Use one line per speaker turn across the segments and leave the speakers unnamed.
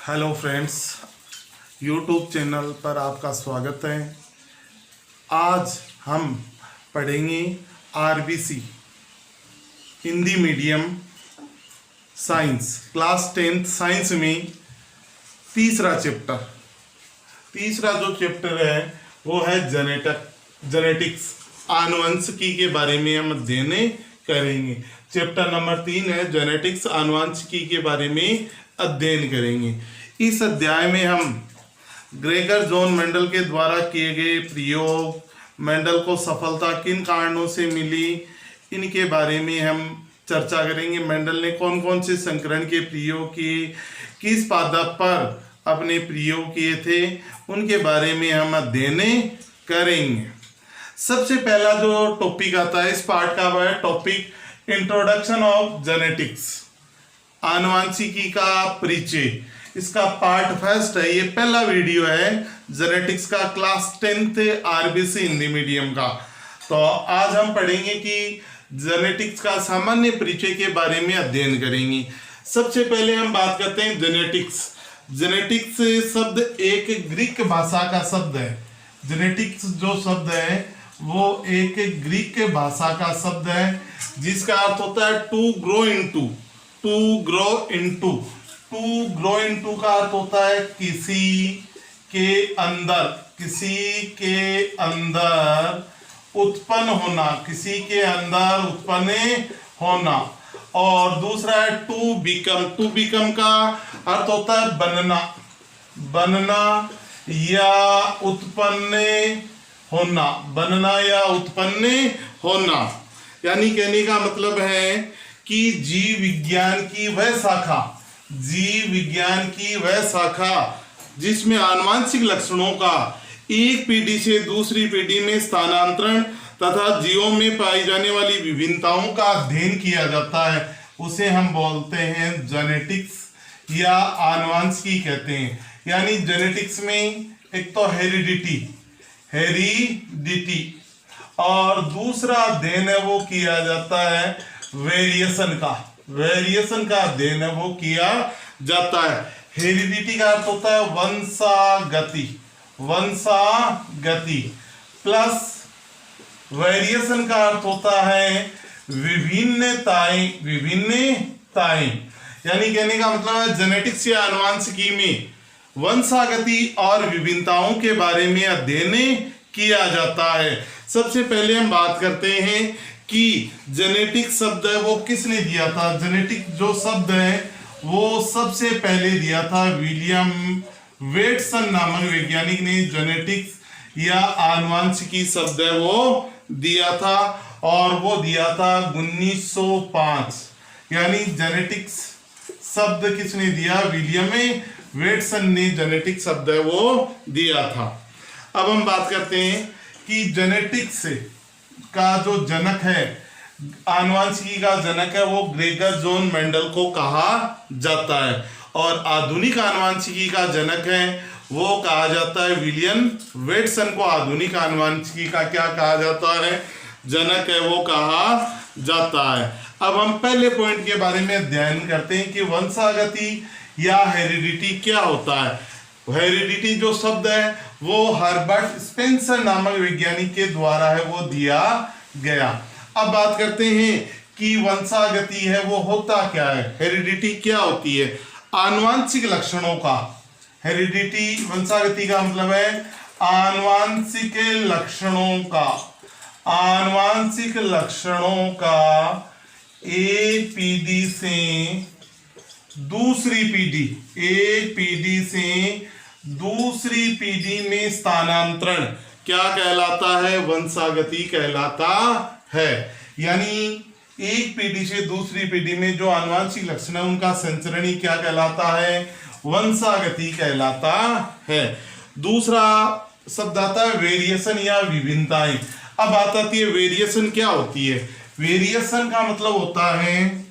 Hello friends, YouTube channel पर आपका स्वागत है। आज हम पढ़ेंगे RBC Hindi medium science class 10th science में तीसरा जो चैप्टर है वो है जेनेटिक्स, आनुवंशिकी के बारे में हम अध्ययन करेंगे। चैप्टर नंबर 3 है जेनेटिक्स, आनुवंशिकी के बारे में अध्ययन करेंगे। इस अध्याय में हम ग्रेगर जॉन मेंडल के द्वारा किए गए प्रयोग, मेंडल को सफलता किन कारणों से मिली, इनके बारे में हम चर्चा करेंगे। मेंडल ने कौन कौन से संकरण के प्रयोग किए, किस पादप पर अपने प्रयोग किए थे, उनके बारे में हम अध्ययन करेंगे। सबसे पहला जो टॉपिक आता है इस पार्ट का वह है टॉपिक इंट्रोडक्शन ऑफ जेनेटिक्स, आनुवंशिकी का परिचय। इसका पार्ट फर्स्ट है, ये पहला वीडियो है जेनेटिक्स का class 10th RBC Hindi medium का। तो आज हम पढ़ेंगे कि जेनेटिक्स का सामान्य परिचय के बारे में अध्ययन करेंगे। सबसे पहले हम बात करते हैं जेनेटिक्स शब्द एक ग्रीक भाषा का शब्द है। जेनेटिक्स जो शब्द है वो एक ग्रीक भाषा का शब्द है जिसका अर्थ होता है टू ग्रो इनटू का अर्थ होता है किसी के अंदर उत्पन्न होना, और दूसरा है टू बिकम का अर्थ होता है बनना या उत्पन्न होना। यानी कहने का मतलब है कि जीव विज्ञान की वह शाखा जिसमें आनुवंशिक लक्षणों का एक पीढ़ी से दूसरी पीढ़ी में स्थानांतरण तथा जीवों में पाई जाने वाली विभिन्नताओं का अध्ययन किया जाता है, उसे हम बोलते हैं जेनेटिक्स या आनुवंशिकी कहते हैं। यानी जेनेटिक्स में एक तो हेरिडिटी और दूसरा अध्ययन है वो किया जाता है वेरिएशन का अध्ययन है वो किया जाता है। हेरिडिटी का अर्थ होता है वंशागति प्लस वेरिएशन का अर्थ होता है विभिन्नताएं। यानी कहने का मतलब है जेनेटिक्स या आनुवंशिकी में वंशागति और विभिन्नताओं के बारे में अध्ययन किया जाता है। सबसे पहले हम बात करते हैं कि जेनेटिक शब्द है वो किसने दिया था। जेनेटिक जो शब्द है वो सबसे पहले दिया था विलियम वेटसन नामक वैज्ञानिक ने। जेनेटिक्स या आनुवंशिकी शब्द है वो दिया था और वो दिया था 1905। यानी जेनेटिक्स शब्द किसने दिया, विलियम वेटसन ने जेनेटिक शब्द है वो दिया था। अब हम बात करते हैं कि जेनेटिक्स का जो जनक है, आनुवंशिकी का जनक है, वो ग्रेगर जॉन मेंडल को कहा जाता है, और आधुनिक आनुवंशिकी का जनक है वो कहा जाता है विलियम वेटसन को। आधुनिक आनुवंशिकी का क्या कहा जाता है, जनक है वो कहा जाता है। अब हम पहले पॉइंट के बारे में अध्ययन करते हैं कि वंशागति या हेरिडिटी क्या होता है। हेरिडिटी जो शब्द है वो हर्बर्ट स्पेंसर नामक वैज्ञानिक के द्वारा है वो दिया गया। अब बात करते हैं कि वंशागति है वो होता क्या है, हेरिडिटी क्या होती है। आनुवंशिक लक्षणों का, हेरिडिटी वंशागति का मतलब है आनुवंशिक लक्षणों का एक पीढ़ी से दूसरी पीढ़ी में स्थानांतरण क्या कहलाता है, वंशागति कहलाता है। यानी एक पीढ़ी से दूसरी पीढ़ी में जो आनुवंशिक लक्षण है उनका संचरण ही क्या कहलाता है, वंशागति कहलाता है। दूसरा शब्द आता है वेरिएशन या विभिन्नताएं। अब बात आती है वेरिएशन क्या होती है। वेरिएशन का मतलब होता है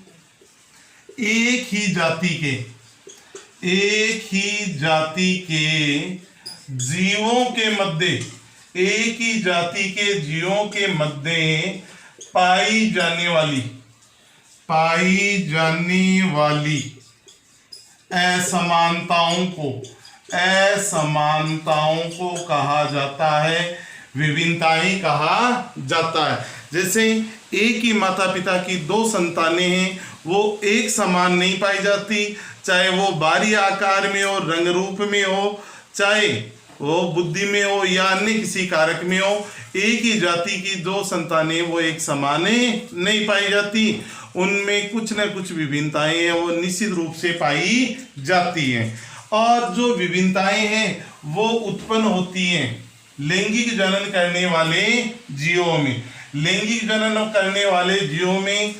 एक ही जाति के जीवों के मध्य पाई जाने वाली असमानताओं को कहा जाता है, विभिन्नताएं कहा जाता है। जैसे एक ही माता पिता की दो संतानें हैं, वो एक समान नहीं पाई जाती, चाहे वो बाहरी आकार में हो, रंग रूप में हो, चाहे वो बुद्धि में हो या अन्य किसी कारक में हो। एक ही जाति की दो संतानें वो एक समान नहीं पाई जाती, उनमें कुछ न कुछ विभिन्नताएं हैं वो निश्चित रूप से पाई जाती हैं। और जो विभिन्नताएं हैं वो उत्पन्न होती हैं लैंगिक जनन करने वाले जीवों में। लैंगिक जनन करने वाले जीवों में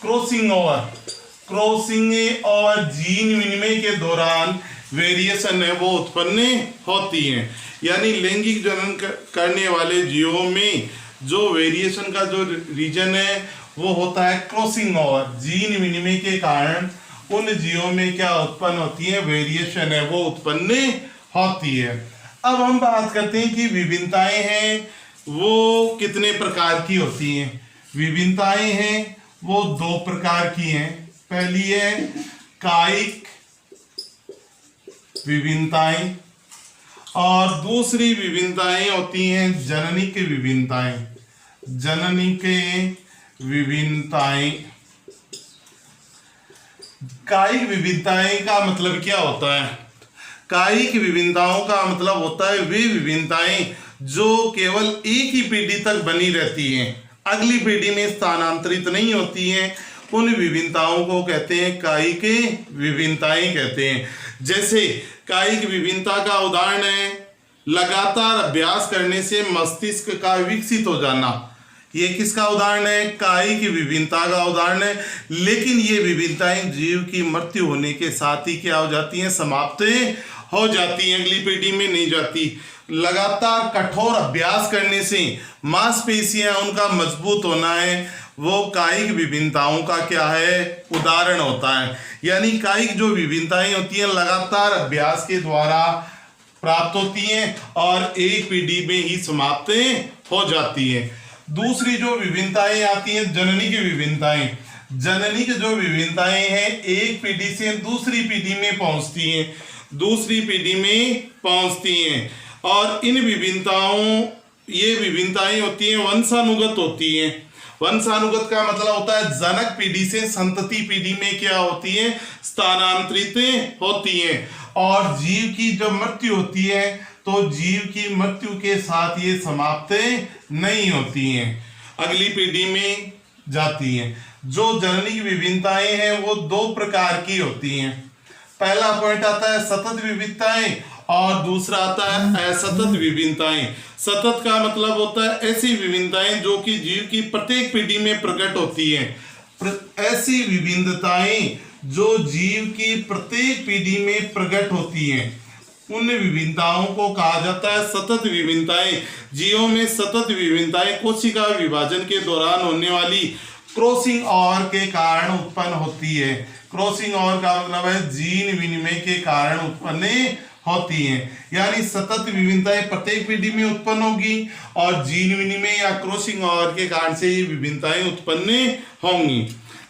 क्रॉसिंग और जीन विनिमय के दौरान वेरिएशन है वो उत्पन्न होती हैं। यानी लैंगिक जनन करने वाले जीवों में जो वेरिएशन का जो रीजन है वो होता है क्रॉसिंग ओवर। जीन विनिमय के कारण उन जीवों में क्या उत्पन्न होती है, वेरिएशन है वो उत्पन्न होती है। अब हम बात करते हैं कि विभिन्नताएं हैं वो कितने प्रकार की होती हैं। विभिन्नताएं हैं वो दो प्रकार की हैं। पहली है कायिक विभिन्नताएं और दूसरी विभिन्नताएं होती हैं जननिक विभिन्नताएं। जननिक विभिन्नताएं, कायिक विभिन्नताएं का मतलब क्या होता है? कायिक विभिन्नताओं का मतलब होता है वे विभिन्नताएं जो केवल एक ही पीढ़ी तक बनी रहती हैं, अगली पीढ़ी में स्थानांतरित नहीं होती हैं। उन विभिन्नताओं को कहते हैं कायिक विभिन्नताएं कहते हैं। जैसे कायिक विभिन्नता का उदाहरण है लगातार अभ्यास करने से मस्तिष्क का विकसित हो जाना। ये किसका उदाहरण है? कायिक विभिन्नता का उदाहरण है। लेकिन ये विभिन्नताएं जीव की मृत्यु होने के साथ ही क्या हो जाती हैं, समाप्त हो जाती हैं, अगली पीढ़ी में नहीं जाती। लगातार कठोर अभ्यास करने से मांसपेशियां उनका मजबूत होना है, वो कायिक विभिन्नताओं का क्या है, उदाहरण होता है। यानी कायिक जो विभिन्नताएं होती हैं लगातार अभ्यास के द्वारा प्राप्त होती हैं और एक पीढ़ी में ही समाप्त हो जाती हैं। दूसरी जो विभिन्नताएं आती हैं जननिक विभिन्नताएं। जननिक जो विभिन्नताएं हैं एक पीढ़ी से दूसरी पीढ़ी में पहुंचती हैं, दूसरी पीढ़ी में पहुंचती हैं। और इन विभिन्नताओं, ये विभिन्नताएं होती हैं वंशानुगत होती हैं। वंशानुगत का मतलब होता है जनक पीढ़ी से संतति पीढ़ी में क्या होती है, स्थानांतरित होती हैं। और जीव की जब मृत्यु होती है तो जीव की मृत्यु के साथ ये समाप्त नहीं होती हैं, अगली पीढ़ी में जाती हैं। जो जननिक विभिन्नताएं हैं वो दो प्रकार की होती हैं। पहला पॉइंट आता है सतत विभिन्नताएं और दूसरा आता है असतत विभिन्नताएं। सतत का मतलब होता है ऐसी विभिन्नताएं जो कि जीव की प्रत्येक पीढ़ी में प्रकट होती हैं। ऐसी विभिन्नताएं जो जीव की प्रत्येक पीढ़ी में प्रकट होती हैं, उन विभिन्नताओं को कहा जाता है सतत विभिन्नताएं। जीवों में सतत विभिन्नताएं कोशिका विभाजन के दौरान होने वाली क्रॉसिंग ओवर के कारण उत्पन्न होती है। क्रॉसिंग ओवर का मतलब है जीन विनिमय के कारण उत्पन्न होती हैं। यानी सतत विभिन्नताएं प्रत्येक पीढ़ी में उत्पन्न होगी और जीन विनिमय या क्रॉसिंग ओवर के कारण से ये विभिन्नताएं उत्पन्न होंगी।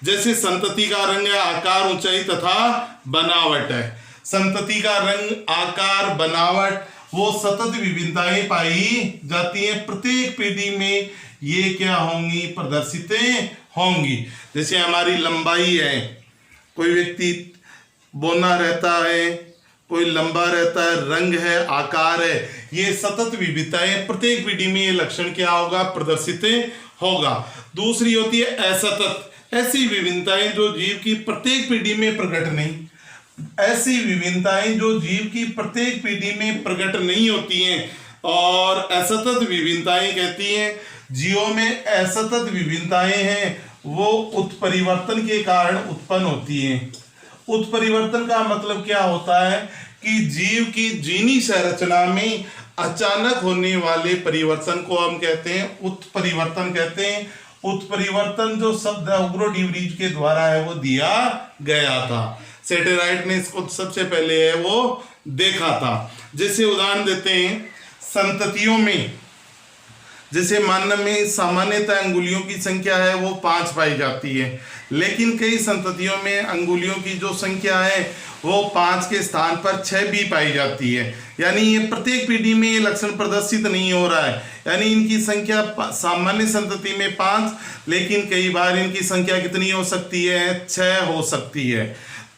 जैसे संतति का रंग, आकार, ऊंचाई तथा बनावट है। संतति का रंग, आकार, बनावट वो सतत विभिन्नताएं पाई जाती हैं, प्रत्येक पीढ़ी में ये क्या होंगी, प्रदर्शित होंगी। जैसे हमारी लंबाई है, कोई व्यक्ति बौना रहता है, कोई लंबा रहता है, रंग है, आकार है, ये सतत विविधताएं प्रत्येक पीढ़ी में ये लक्षण क्या होगा, प्रदर्शित होगा। दूसरी होती है असतत, ऐसी विभिन्नताएं जो जीव की प्रत्येक पीढ़ी में प्रकट नहीं, ऐसी विभिन्नताएं जो जीव की प्रत्येक पीढ़ी में प्रकट नहीं होती हैं और असतत विभिन्नताएं कहती हैं। जीवों में असतत विभिन्नताएं हैं वो उत्परिवर्तन के कारण उत्पन्न होती हैं। उत्परिवर्तन का मतलब क्या होता है कि जीव की जीनी संरचना में अचानक होने वाले परिवर्तन को हम कहते हैं उत्परिवर्तन कहते हैं। उत्परिवर्तन जो शब्द उग्रो डिवरीज के द्वारा है वो दिया गया था। सेटेराइट ने इसको सबसे पहले है वो देखा था। जैसे उदाहरण देते हैं संततियों में, जैसे मानव में सामान्यतः अंगुलियों की संख्या है वो 5 पाई जाती है, लेकिन कई संततियों में अंगुलियों की जो संख्या है वो 5 के स्थान पर 6 भी पाई जाती है। यानी ये प्रत्येक पीढ़ी में ये लक्षण प्रदर्शित नहीं हो रहा है। यानी इनकी संख्या सामान्य संतति में 5, लेकिन कई बार इनकी संख्या कितनी हो सकती है, 6 हो सकती है।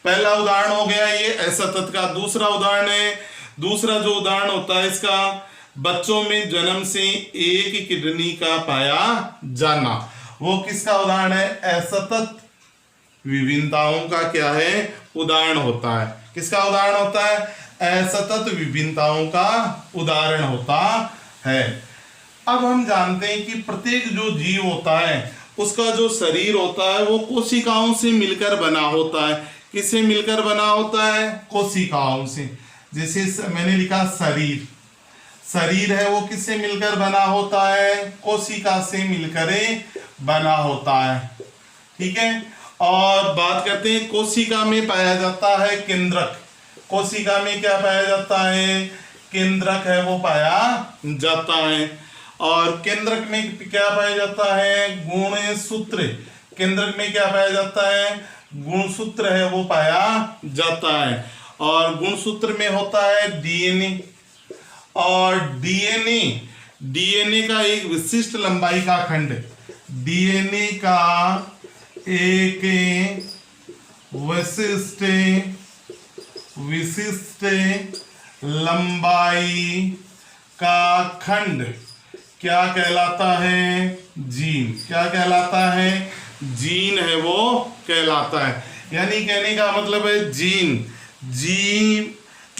पहला उदाहरण हो गया ये असतत का। दूसरा उदाहरण है, दूसरा जो उदाहरण होता है इसका, बच्चों में जन्म से एक किडनी का पाया जाना। वो किसका उदाहरण है, असतत विभिन्नताओं का क्या है, उदाहरण होता है। किसका उदाहरण होता है, असतत विभिन्नताओं का उदाहरण होता है। अब हम जानते हैं कि प्रत्येक जो जीव होता है उसका जो शरीर होता है वो कोशिकाओं से मिलकर बना होता है। किससे मिलकर बना होता है, कोशिकाओं से। जैसे मैंने लिखा शरीर, शरीर है वो किससे मिलकर बना होता है, कोशिका से मिलकर बना होता है। ठीक है, और बात करते हैं कोशिका में पाया जाता है केंद्रक। कोशिका में क्या पाया जाता है, केंद्रक है वो पाया जाता है। और केंद्रक में क्या पाया जाता है, गुणसूत्र। केंद्रक में क्या पाया जाता है, गुणसूत्र है वो पाया जाता है। और गुणसूत्र में होता है डीएनए। और डीएनए का एक विशिष्ट लंबाई का खंड, डीएनए का एक विशिष्ट लंबाई का खंड क्या कहलाता है, जीन। क्या कहलाता है, जीन है वो कहलाता है। यानी कहने का मतलब है जीन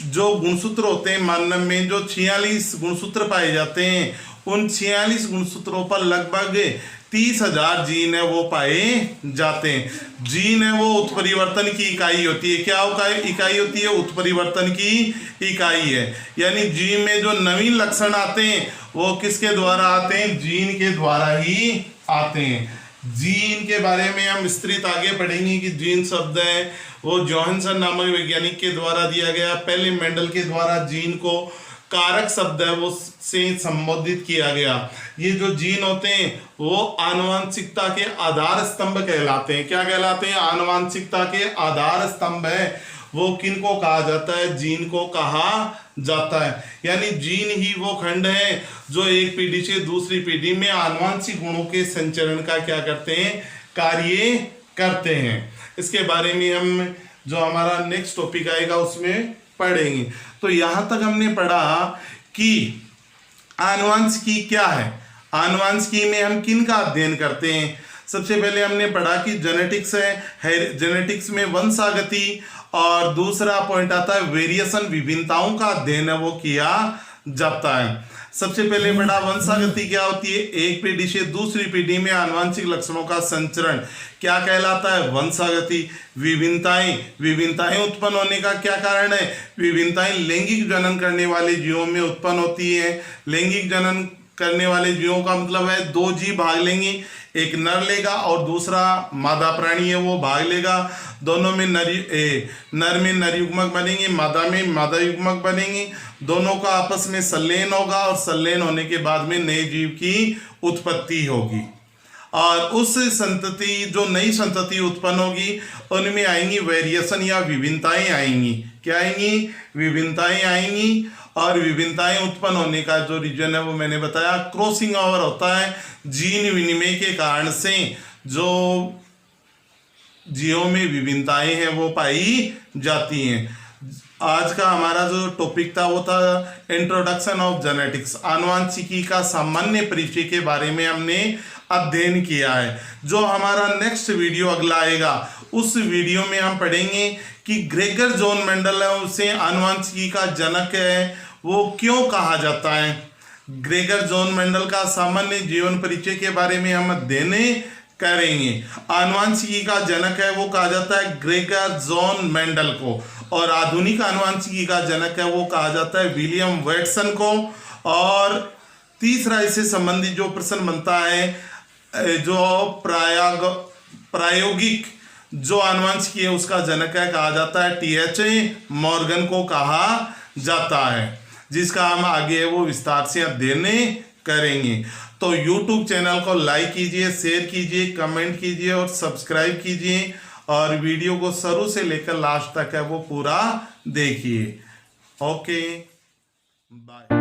जो गुणसूत्र होते हैं मानव में, जो 46 गुणसूत्र पाए जाते हैं, उन 46 गुणसूत्रों पर लगभग 30,000 जीन है वो पाए जाते हैं। जीन है वो उत्परिवर्तन की इकाई होती है। क्या इकाई होती है, उत्परिवर्तन की इकाई है। यानी जीन में जो नवीन लक्षण आते हैं वो किसके द्वारा आते हैं, जीन के द्वारा ही आते हैं। जीन के बारे में हम विस्तृत आगे पढ़ेंगे कि जीन शब्द है वो जॉहन्सन नामक वैज्ञानिक के द्वारा दिया गया। पहले मेंडल के द्वारा जीन को कारक शब्द है वो से संबोधित किया गया। ये जो जीन होते हैं वो आनुवांशिकता के आधार स्तंभ कहलाते हैं। क्या कहलाते हैं, आनुवांशिकता के आधार स्तंभ है वो किनको कहा जाता है, जीन को कहा जाता है। यानी जीन ही वो खंड है जो एक पीढ़ी से दूसरी पीढ़ी में आनुवांशिक गुणों के संचरण का क्या करते हैं, कार्य करते हैं। इसके बारे में हम जो हमारा नेक्स्ट टॉपिक आएगा उसमें पढ़ेंगे। तो यहाँ तक हमने पढ़ा कि आनुवांशिकी क्या है, आनुवांशिकी में हम किन का अध्ययन करते हैं। सबसे पहले हमने पढ़ा कि जेनेटिक्स है, जेनेटिक्स में वंशागति, और दूसरा पॉइंट आता है वेरिएशन, विभिन्नताओं का अध्ययन है वो किया जाता है। सबसे पहले पढ़ा वंशागति क्या होती है, एक पीढ़ी से दूसरी पीढ़ी में आनुवांशिक लक्षणों का संचरण क्या कहलाता है, वंशागति। विभिन्नताएं उत्पन्न होने का क्या कारण है, विभिन्नताएं लैंगिक जनन करने वाले जीवों में उत्पन्न होती है। लैंगिक जनन करने वाले जीवों का मतलब है दो जीव भाग लेंगे, एक नर लेगा और दूसरा मादा प्राणी है वो भाग लेगा। दोनों में नर में नर युग्मक बनेंगे, मादा में मादा युग्मक बनेंगे। दोनों का आपस में संलयन होगा और संलयन होने के बाद में नए जीव की उत्पत्ति होगी। और उस संतति, जो नई संतति उत्पन्न होगी, उनमें आएंगी वेरिएशन या विभिन्नताएं आएंगी। क्या आएंगी, विभिन्नताएं आएंगी। और विभिन्नताएं उत्पन्न होने का जो रीजन है वो मैंने बताया, क्रॉसिंग ओवर होता है। जीन विनिमय के कारण से जो जीवों में विभिन्नताएं हैं वो पाई जाती हैं। आज का हमारा जो टॉपिक था वो था इंट्रोडक्शन ऑफ जेनेटिक्स, आनुवांशिकी का सामान्य परिचय के बारे में हमने अध्ययन किया है। जो हमारा नेक्स्ट वीडियो अगला आएगा उस वीडियो में हम पढ़ेंगे कि ग्रेगर जॉन मेंडल है उसे आनुवांशिकी का जनक है वो क्यों कहा जाता है। ग्रेगर जॉन मेंडल का सामान्य जीवन परिचय के बारे में हम अध्ययन करेंगे। आनुवांशिकी का जनक है वो कहा जाता है ग्रेगर जॉन मेंडल को, और आधुनिक आनुवांशिकी का जनक है वो कहा जाता है विलियम वैटसन को। और तीसरा इससे संबंधित जो प्रश्न बनता है, जो प्रायोगिक जो आनुवांशिकी है उसका जनक है कहा जाता है टी.एच. मॉर्गन को कहा जाता है, जिसका हम आगे वो विस्तार से अध्ययन करेंगे। तो यूट्यूब चैनल को लाइक कीजिए, शेयर कीजिए, कमेंट कीजिए और सब्सक्राइब कीजिए, और वीडियो को शुरू से लेकर लास्ट तक है वो पूरा देखिए। Okay, bye.